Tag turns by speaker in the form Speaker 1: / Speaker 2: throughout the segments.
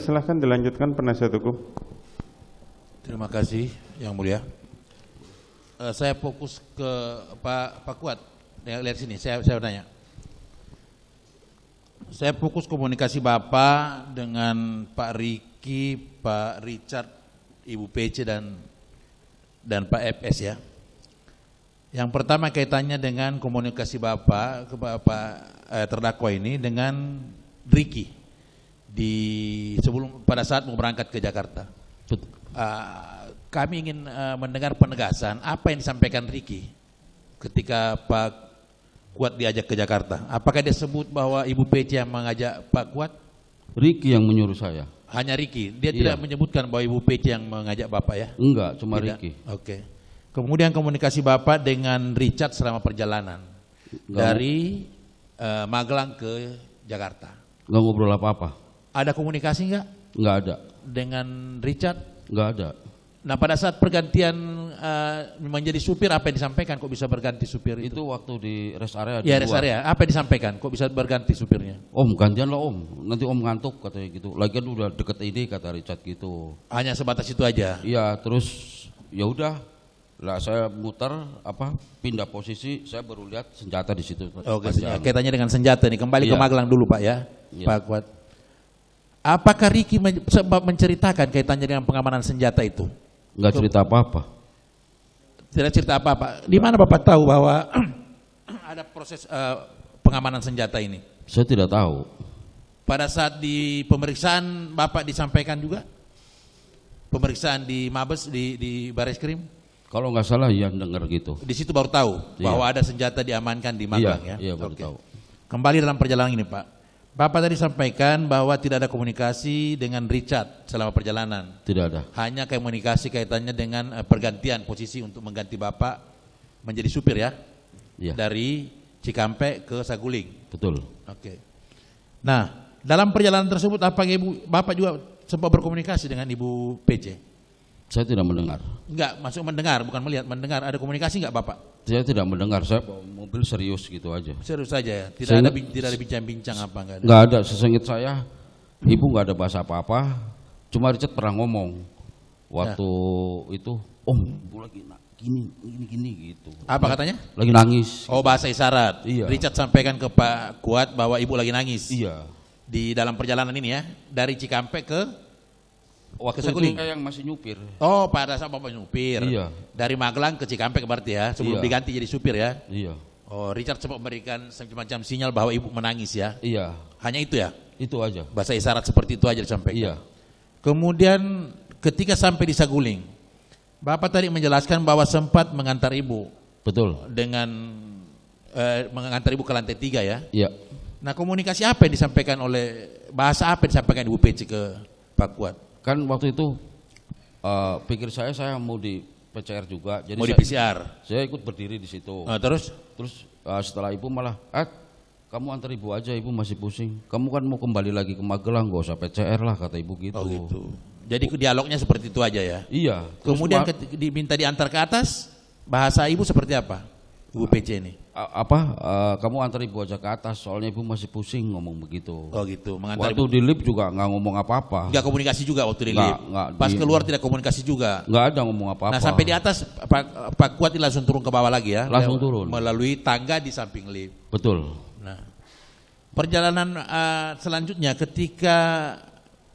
Speaker 1: silahkan dilanjutkan penasihat hukum.
Speaker 2: Terima kasih Yang Mulia. Saya fokus ke Pak Kuat. Lihat sini, saya tanya. Saya fokus komunikasi Bapak dengan Pak Riki, Pak Richard, Ibu PC dan Pak FS ya. Yang pertama kaitannya dengan komunikasi Bapak ke Bapak terdakwa ini dengan Riki pada saat mau berangkat ke Jakarta. Kami ingin mendengar penegasan apa yang disampaikan Riki ketika Pak Kuat diajak ke Jakarta. Apakah dia sebut bahwa Ibu PC yang mengajak Pak Kuat?
Speaker 3: Riki yang menyuruh saya.
Speaker 2: Hanya Riki. Dia tidak menyebutkan bahwa Ibu PC yang mengajak Bapak ya?
Speaker 3: Enggak, cuma
Speaker 2: tidak.
Speaker 3: Riki.
Speaker 2: Oke. Kemudian komunikasi Bapak dengan Richard selama perjalanan dari Magelang ke Jakarta.
Speaker 3: Enggak ngobrol apa-apa.
Speaker 2: Ada komunikasi enggak?
Speaker 3: Enggak ada.
Speaker 2: Dengan Richard?
Speaker 3: Enggak ada.
Speaker 2: Nah pada saat pergantian menjadi supir apa yang disampaikan kok bisa berganti supir itu?
Speaker 3: Itu waktu di rest area.
Speaker 2: Ya rest area, apa yang disampaikan kok bisa berganti supirnya?
Speaker 3: Om gantian lah om, nanti om ngantuk katanya gitu. Lagian udah deket ini kata Richard gitu.
Speaker 2: Hanya sebatas itu aja?
Speaker 3: Iya terus ya udah lah saya muter pindah posisi saya baru lihat senjata di situ.
Speaker 2: Oke, kaitannya dengan senjata nih kembali ke Magelang dulu Pak ya, Pak Kuat. Apakah Riki menceritakan kaitannya dengan pengamanan senjata itu?
Speaker 3: Enggak cerita apa-apa.
Speaker 2: Tidak cerita apa-apa. Di mana Bapak tahu bahwa ada proses pengamanan senjata ini?
Speaker 3: Saya tidak tahu.
Speaker 2: Pada saat di pemeriksaan Bapak disampaikan juga? Pemeriksaan di Mabes, di Bareskrim?
Speaker 3: Kalau nggak salah ya dengar gitu.
Speaker 2: Di situ baru tahu bahwa ada senjata diamankan di Magelang ya?
Speaker 3: Iya baru tahu.
Speaker 2: Kembali dalam perjalanan ini Pak. Bapak tadi sampaikan bahwa tidak ada komunikasi dengan Richard selama perjalanan.
Speaker 3: Tidak ada.
Speaker 2: Hanya komunikasi kaitannya dengan pergantian posisi untuk mengganti Bapak menjadi supir ya? Iya. Dari Cikampek ke Saguling.
Speaker 3: Betul.
Speaker 2: Oke. Nah, dalam perjalanan tersebut apakah Bapak juga sempat berkomunikasi dengan Ibu PC?
Speaker 3: Saya tidak mendengar.
Speaker 2: Enggak, masuk mendengar, bukan melihat, mendengar. Ada komunikasi enggak Bapak?
Speaker 3: Saya tidak mendengar, saya bawa mobil serius gitu aja.
Speaker 2: Serius saja ya? Tidak ada bincang-bincang apa enggak ada?
Speaker 3: Enggak ada, sesengit saya, Ibu enggak ada bahasa apa-apa, cuma Richard pernah ngomong waktu itu, Om, Ibu lagi gini gitu.
Speaker 2: Apa katanya?
Speaker 3: Lagi nangis.
Speaker 2: Oh bahasa isyarat.
Speaker 3: Iya.
Speaker 2: Richard sampaikan ke Pak Kuat bahwa Ibu lagi nangis.
Speaker 3: Iya.
Speaker 2: Di dalam perjalanan ini ya, dari Cikampek ke
Speaker 3: waktu itu yang masih nyupir.
Speaker 2: Oh pada saat Bapak nyupir.
Speaker 3: Iya.
Speaker 2: Dari Magelang ke Cikampek berarti ya, sebelum diganti jadi supir ya.
Speaker 3: Iya.
Speaker 2: Oh Richard sempat memberikan semacam sinyal bahwa Ibu menangis ya.
Speaker 3: Iya.
Speaker 2: Hanya itu ya?
Speaker 3: Itu aja.
Speaker 2: Bahasa isyarat seperti itu aja disampaikan.
Speaker 3: Iya.
Speaker 2: Kemudian ketika sampai di Saguling, Bapak tadi menjelaskan bahwa sempat mengantar Ibu.
Speaker 3: Betul.
Speaker 2: Dengan mengantar Ibu ke lantai 3 ya.
Speaker 3: Iya.
Speaker 2: Nah komunikasi apa yang disampaikan bahasa apa yang disampaikan Ibu PC ke Pak Kuat?
Speaker 3: Kan waktu itu pikir saya mau di PCR juga. Jadi
Speaker 2: mau di PCR?
Speaker 3: Saya ikut berdiri di situ.
Speaker 2: Terus
Speaker 3: setelah Ibu malah, kamu antar Ibu aja, Ibu masih pusing. Kamu kan mau kembali lagi ke Magelang, gak usah PCR lah kata Ibu gitu.
Speaker 2: Oh gitu. Jadi dialognya seperti itu aja ya?
Speaker 3: Iya.
Speaker 2: Kemudian diminta diantar ke atas, bahasa Ibu seperti apa? Ibu PC ini?
Speaker 3: Kamu antar Ibu aja ke atas, soalnya Ibu masih pusing ngomong begitu.
Speaker 2: Oh gitu. Mengantar
Speaker 3: waktu di lift juga nggak ngomong apa-apa.
Speaker 2: Nggak komunikasi juga waktu di lift? Pas keluar tidak komunikasi juga?
Speaker 3: Nggak ada ngomong apa-apa.
Speaker 2: Nah sampai di atas Pak Kuat langsung turun ke bawah lagi ya?
Speaker 3: Langsung turun.
Speaker 2: Melalui tangga di samping lift?
Speaker 3: Betul.
Speaker 2: Nah perjalanan selanjutnya ketika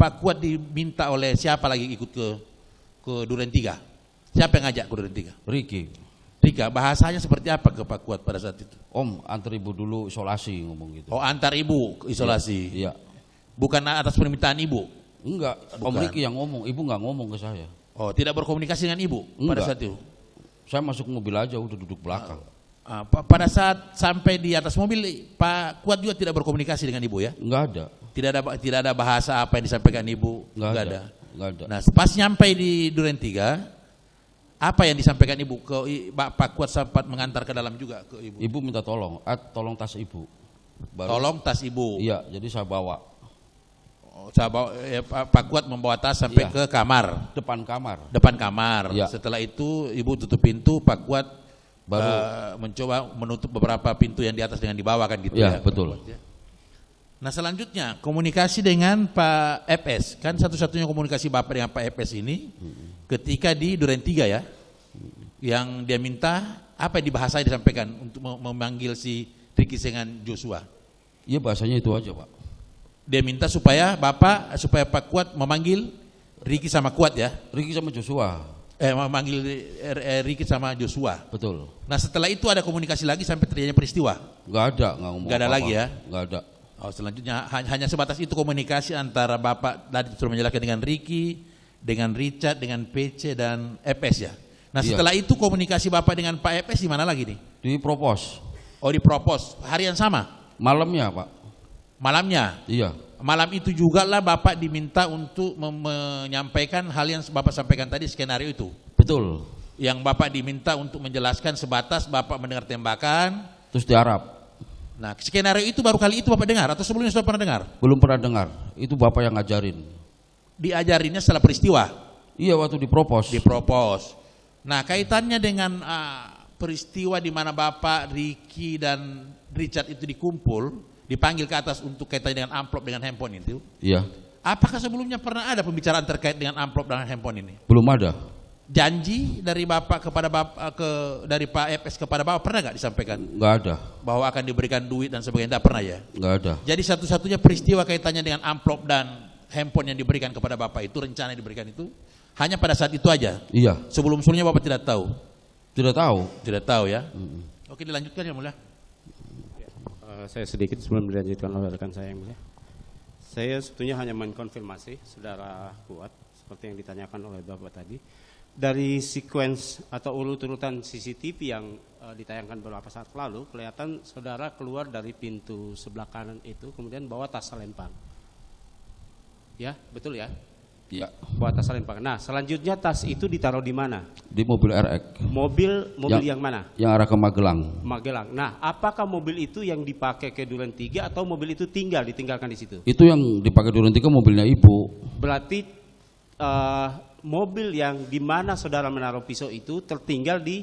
Speaker 2: Pak Kuat diminta oleh siapa lagi ikut ke Duren 3? Siapa yang ngajak ke Duren 3?
Speaker 3: Riki.
Speaker 2: Bahasanya seperti apa ke Pak Kuat pada saat itu?
Speaker 3: Om, antar Ibu dulu isolasi ngomong gitu.
Speaker 2: Oh, antar Ibu isolasi?
Speaker 3: Iya.
Speaker 2: Bukan atas permintaan Ibu?
Speaker 3: Enggak, bukan. Om Riki yang ngomong, Ibu nggak ngomong ke saya.
Speaker 2: Oh, tidak berkomunikasi dengan Ibu pada saat itu?
Speaker 3: Saya masuk mobil aja, udah duduk belakang.
Speaker 2: Pada saat sampai di atas mobil, Pak Kuat juga tidak berkomunikasi dengan Ibu ya?
Speaker 3: Enggak ada. Tidak ada bahasa apa yang disampaikan Ibu? Enggak ada.
Speaker 2: Nah, pas nyampe di Duren 3, apa yang disampaikan Ibu ke Pak Kuat sempat mengantar ke dalam juga ke Ibu?
Speaker 3: Ibu minta tolong tas Ibu.
Speaker 2: Tolong tas Ibu?
Speaker 3: Iya, jadi saya bawa.
Speaker 2: Pak Kuat membawa tas sampai ke kamar?
Speaker 3: Depan kamar.
Speaker 2: Ya. Setelah itu Ibu tutup pintu, Pak Kuat baru mencoba menutup beberapa pintu yang di atas dengan di bawah kan gitu ya?
Speaker 3: Betul.
Speaker 2: Nah selanjutnya komunikasi dengan Pak FS, kan satu-satunya komunikasi Bapak dengan Pak FS ini ketika di Duren 3 ya, yang dia minta apa yang dibahasai disampaikan untuk memanggil si Ricky dengan Joshua.
Speaker 3: Iya bahasanya itu aja Pak.
Speaker 2: Dia minta supaya Pak Kuat memanggil Ricky sama Kuat ya,
Speaker 3: Ricky sama Joshua.
Speaker 2: memanggil Ricky sama Joshua.
Speaker 3: Betul.
Speaker 2: Nah setelah itu ada komunikasi lagi sampai terjadinya peristiwa.
Speaker 3: Nggak ada, nggak ngomong
Speaker 2: Nggak ada
Speaker 3: apa-apa.
Speaker 2: lagi ya?
Speaker 3: Nggak ada.
Speaker 2: Oh, selanjutnya hanya sebatas itu komunikasi antara Bapak tadi sudah menjelaskan dengan Ricky, dengan Richard, dengan PC dan FS ya. Nah
Speaker 3: Iya.
Speaker 2: setelah itu komunikasi Bapak dengan Pak FS di mana lagi nih?
Speaker 3: Di propos.
Speaker 2: Oh di propos, hari yang sama?
Speaker 3: Malamnya Pak.
Speaker 2: Malamnya?
Speaker 3: Iya.
Speaker 2: Malam itu juga lah Bapak diminta untuk menyampaikan hal yang Bapak sampaikan tadi, skenario itu.
Speaker 3: Betul.
Speaker 2: Yang Bapak diminta untuk menjelaskan sebatas Bapak mendengar tembakan.
Speaker 3: Terus diharap.
Speaker 2: Nah skenario itu baru kali itu Bapak dengar atau sebelumnya sudah pernah dengar?
Speaker 3: Belum pernah dengar. Itu Bapak yang ngajarin.
Speaker 2: Diajarinnya setelah peristiwa?
Speaker 3: Iya waktu di propos.
Speaker 2: Dipropos. Nah kaitannya dengan peristiwa di mana Bapak, Ricky dan Richard itu dipanggil ke atas untuk kaitannya dengan amplop dengan handphone itu.
Speaker 3: Iya.
Speaker 2: Apakah sebelumnya pernah ada pembicaraan terkait dengan amplop dan handphone ini?
Speaker 3: Belum ada.
Speaker 2: Janji dari Bapak kepada dari Pak FS kepada Bapak pernah nggak disampaikan?
Speaker 3: Nggak ada.
Speaker 2: Bahwa akan diberikan duit dan sebagainya, tidak pernah ya?
Speaker 3: Nggak ada.
Speaker 2: Jadi satu-satunya peristiwa kaitannya dengan amplop dan handphone yang diberikan kepada Bapak itu, rencana yang diberikan itu hanya pada saat itu aja.
Speaker 3: Iya.
Speaker 2: Sebelum-sebelumnya Bapak tidak tahu.
Speaker 3: Tidak tahu.
Speaker 2: Tidak tahu ya. Oke, dilanjutkan ya Mulia.
Speaker 1: Saya sedikit sebelum dilanjutkan oleh rekan saya yang mulia. Saya sebetulnya hanya mengkonfirmasi saudara Kuat seperti yang ditanyakan oleh Bapak tadi. Dari sequence atau urut-urutan CCTV yang ditayangkan beberapa saat lalu, kelihatan saudara keluar dari pintu sebelah kanan itu, kemudian bawa tas selempang. Ya, betul ya?
Speaker 3: Iya.
Speaker 1: Bawa tas selempang. Nah, selanjutnya tas itu ditaruh di mana?
Speaker 3: Di mobil RX.
Speaker 1: Mobil yang mana?
Speaker 3: Yang arah ke Magelang.
Speaker 1: Magelang. Nah, apakah mobil itu yang dipakai ke Duren 3 atau mobil itu ditinggalkan di situ?
Speaker 3: Itu yang dipakai Duren 3 mobilnya Ibu.
Speaker 1: Berarti mobil yang di mana saudara menaruh pisau itu tertinggal di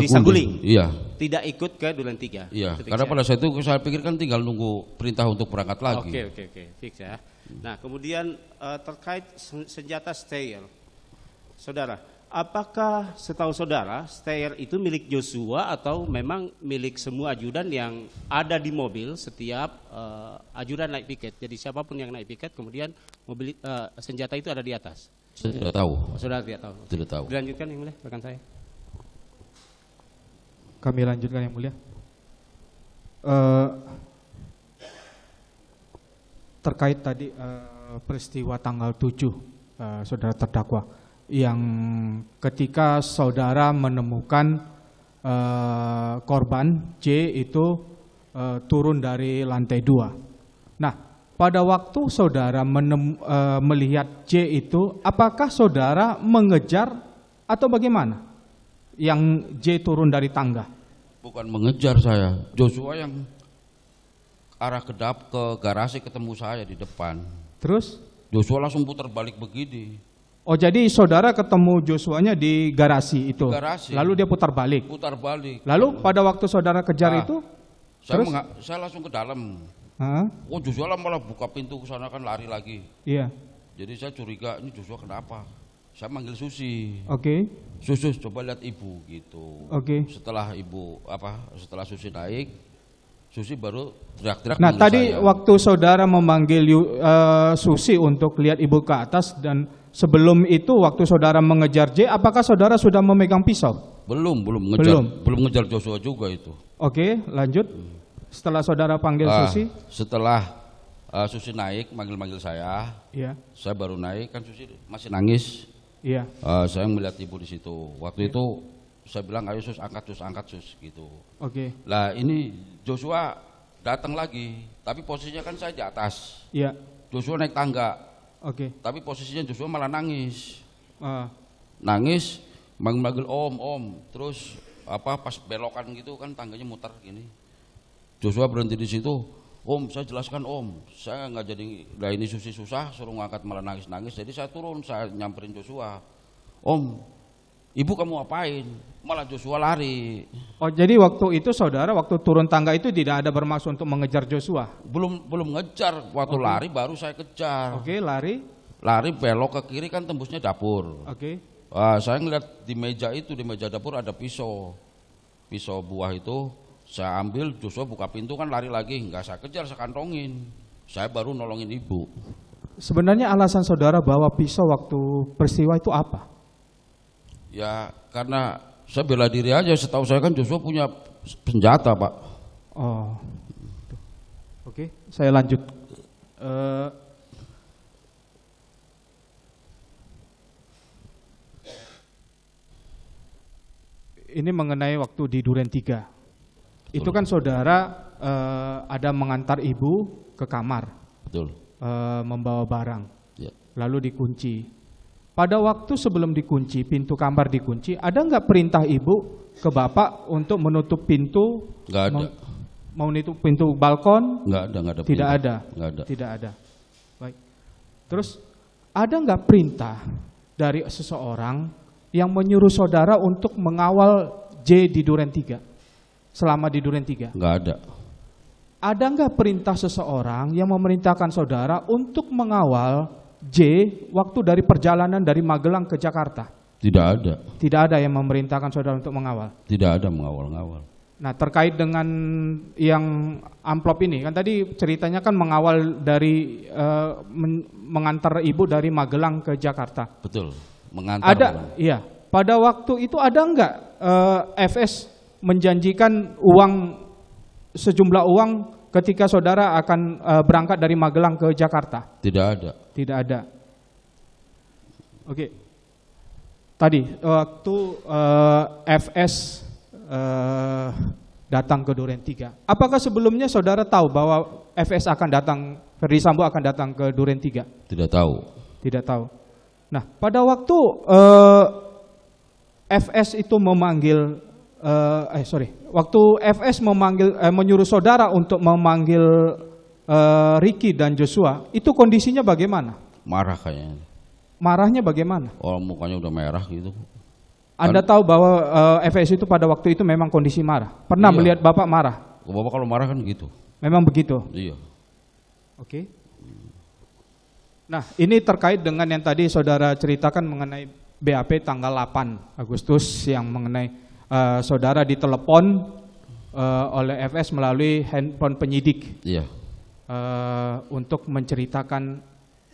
Speaker 1: Saguling.
Speaker 3: Iya.
Speaker 1: Tidak ikut ke Duren 3.
Speaker 3: Iya. Karena pada saat itu saya pikir kan tinggal nunggu perintah untuk berangkat lagi.
Speaker 1: Oke. Fix ya. Nah, kemudian terkait senjata steyr. Saudara, apakah setahu saudara steyr itu milik Joshua atau memang milik semua ajudan yang ada di mobil setiap ajudan naik piket? Jadi siapapun yang naik piket kemudian mobil senjata itu ada di atas.
Speaker 3: Saya tidak tahu.
Speaker 1: Saudara tidak tahu.
Speaker 3: Tidak tahu.
Speaker 1: Dilanjutkan yang mulia rekan saya.
Speaker 4: Kami lanjutkan yang mulia. Terkait tadi peristiwa tanggal 7 saudara terdakwa yang ketika saudara menemukan korban J itu turun dari lantai 2. Nah, pada waktu saudara melihat J itu, apakah saudara mengejar atau bagaimana? Yang J turun dari tangga?
Speaker 3: Bukan mengejar saya. Joshua yang arah ke garasi ketemu saya di depan.
Speaker 4: Terus?
Speaker 3: Joshua langsung putar balik begini.
Speaker 4: Oh, jadi saudara ketemu Joshua-nya di garasi itu.
Speaker 3: Garasi.
Speaker 4: Lalu dia putar balik.
Speaker 3: Putar balik.
Speaker 4: Lalu pada waktu saudara kejar itu,
Speaker 3: Saya langsung ke dalam.
Speaker 4: Hah?
Speaker 3: Oh, Joshua malah buka pintu ke sana kan lari lagi.
Speaker 4: Iya.
Speaker 3: Jadi saya curiga ini Joshua kenapa? Saya manggil Susi.
Speaker 4: Oke.
Speaker 3: Susi coba lihat ibu gitu.
Speaker 4: Oke.
Speaker 3: Setelah setelah Susi naik, Susi baru teriak-teriak.
Speaker 4: Nah,
Speaker 3: manggil
Speaker 4: tadi
Speaker 3: saya.
Speaker 4: waktu saudara memanggil Susi untuk lihat ibu ke atas dan sebelum itu waktu saudara mengejar J, apakah saudara sudah memegang pisau?
Speaker 3: Belum ngejar Joshua juga itu.
Speaker 4: Oke, lanjut. Setelah saudara panggil Susi?
Speaker 3: Setelah Susi naik, manggil saya.
Speaker 4: Iya.
Speaker 3: Saya baru naik, kan Susi masih nangis.
Speaker 4: Iya.
Speaker 3: Saya melihat ibu di situ. Waktu itu saya bilang, ayo Sus, angkat Sus, gitu.
Speaker 4: Oke.
Speaker 3: Lah ini Joshua datang lagi, tapi posisinya kan saya di atas.
Speaker 4: Iya.
Speaker 3: Joshua naik tangga.
Speaker 4: Oke.
Speaker 3: Tapi posisinya Joshua malah nangis.
Speaker 4: Ah,
Speaker 3: Nangis, manggil om. Terus pas belokan gitu kan tangganya muter gini. Joshua berhenti di situ. Om, saya jelaskan om, saya nggak jadi, lah ini susah suruh ngangkat malah nangis. Jadi saya turun, saya nyamperin Joshua. Om, Ibu kamu ngapain? Malah Joshua lari.
Speaker 4: Oh, jadi waktu itu saudara waktu turun tangga itu tidak ada bermaksud untuk mengejar Joshua.
Speaker 3: Belum ngejar, waktu lari baru saya kejar.
Speaker 4: Oke, lari.
Speaker 3: Lari belok ke kiri kan tembusnya dapur.
Speaker 4: Oke.
Speaker 3: Saya ngeliat di meja itu, di meja dapur ada pisau buah itu. Saya ambil, Joshua buka pintu kan lari lagi, nggak saya kejar, saya kantongin. Saya baru nolongin ibu.
Speaker 4: Sebenarnya alasan saudara bawa pisau waktu peristiwa itu apa?
Speaker 3: Ya karena saya bela diri aja, setahu saya kan Joshua punya senjata Pak.
Speaker 4: Oh, oke, saya lanjut. Ini mengenai waktu di Duren 3. Itu kan saudara ada mengantar ibu ke kamar,
Speaker 3: Betul.
Speaker 4: membawa barang,
Speaker 3: Ya.
Speaker 4: lalu dikunci. Pada waktu sebelum dikunci, pintu kamar dikunci, ada nggak perintah ibu ke bapak untuk menutup pintu?
Speaker 3: Nggak ada.
Speaker 4: Mau menutup pintu balkon?
Speaker 3: Nggak ada.
Speaker 4: Tidak
Speaker 3: perintah.
Speaker 4: ada.
Speaker 3: Nggak ada.
Speaker 4: Tidak ada. Baik. Terus ada nggak perintah dari seseorang yang menyuruh saudara untuk mengawal J di Duren 3? Selama di Duren 3?
Speaker 3: Nggak ada.
Speaker 4: Ada nggak perintah seseorang yang memerintahkan saudara untuk mengawal J waktu dari perjalanan dari Magelang ke Jakarta?
Speaker 3: Tidak ada.
Speaker 4: Tidak ada yang memerintahkan saudara untuk mengawal.
Speaker 3: Tidak ada mengawal-ngawal.
Speaker 4: Nah, terkait dengan yang amplop ini, kan tadi ceritanya kan mengawal dari mengantar ibu dari Magelang ke Jakarta.
Speaker 3: Betul. Mengantar.
Speaker 4: Ada,
Speaker 3: bukan?
Speaker 4: iya. Pada waktu itu ada nggak FS menjanjikan uang, sejumlah uang ketika saudara akan berangkat dari Magelang ke Jakarta?
Speaker 3: Tidak ada.
Speaker 4: Tidak ada. Oke. Tadi waktu FS datang ke Duren 3. Apakah sebelumnya saudara tahu bahwa FS akan datang, Ferdy Sambo akan datang ke Duren 3?
Speaker 3: Tidak tahu.
Speaker 4: Tidak tahu. Nah, pada waktu FS itu memanggil waktu FS menyuruh saudara untuk memanggil Ricky dan Joshua, itu kondisinya bagaimana?
Speaker 3: Marah kayaknya.
Speaker 4: Marahnya bagaimana?
Speaker 3: Oh, mukanya udah merah gitu.
Speaker 4: Anda tahu bahwa FS itu pada waktu itu memang kondisi marah. Pernah
Speaker 3: Iya.
Speaker 4: melihat Bapak marah?
Speaker 3: Bapak kalau marah kan gitu.
Speaker 4: Memang begitu.
Speaker 3: Iya.
Speaker 4: Oke. Nah, ini terkait dengan yang tadi saudara ceritakan mengenai BAP tanggal 8 Agustus yang mengenai saudara ditelepon oleh FS melalui handphone penyidik
Speaker 3: Iya.
Speaker 4: untuk menceritakan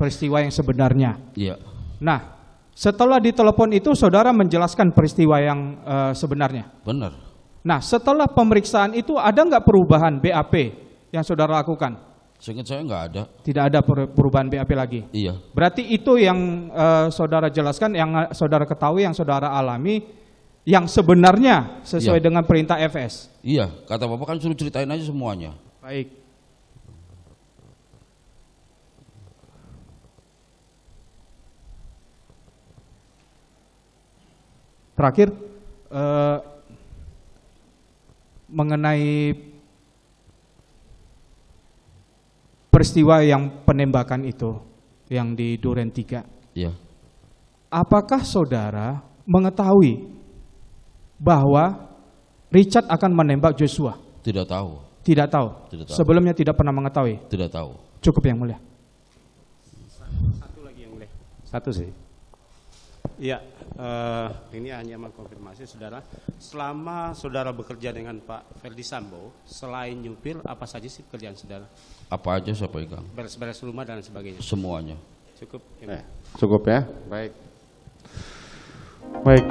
Speaker 4: peristiwa yang sebenarnya.
Speaker 3: Iya.
Speaker 4: Nah, setelah ditelepon itu saudara menjelaskan peristiwa yang sebenarnya.
Speaker 3: Benar.
Speaker 4: Nah, setelah pemeriksaan itu ada nggak perubahan BAP yang saudara lakukan?
Speaker 3: Seingat saya nggak ada.
Speaker 4: Tidak ada perubahan BAP lagi.
Speaker 3: Iya.
Speaker 4: Berarti itu yang saudara jelaskan, yang saudara ketahui, yang saudara alami, yang sebenarnya sesuai
Speaker 3: Iya.
Speaker 4: dengan perintah FS.
Speaker 3: Iya. Kata Bapak kan suruh ceritain aja semuanya.
Speaker 4: Baik. Terakhir, mengenai peristiwa yang penembakan itu, yang di Duren 3.
Speaker 3: Iya.
Speaker 4: Apakah saudara mengetahui bahwa Richard akan menembak Joshua?
Speaker 3: Tidak tahu.
Speaker 4: Tidak tahu.
Speaker 3: Tidak tahu.
Speaker 4: Sebelumnya tidak pernah mengetahui.
Speaker 3: Tidak tahu.
Speaker 4: Cukup yang mulia.
Speaker 1: Satu lagi yang boleh. Satu sih. Iya, ini hanya mengkonfirmasi saudara. Selama saudara bekerja dengan Pak Ferdy Sambo, selain nyupir, apa saja sih pekerjaan saudara?
Speaker 3: Apa aja saya pegang.
Speaker 1: Beres-beres rumah dan sebagainya.
Speaker 3: Semuanya.
Speaker 1: Cukup.
Speaker 5: Cukup ya, baik. Baik.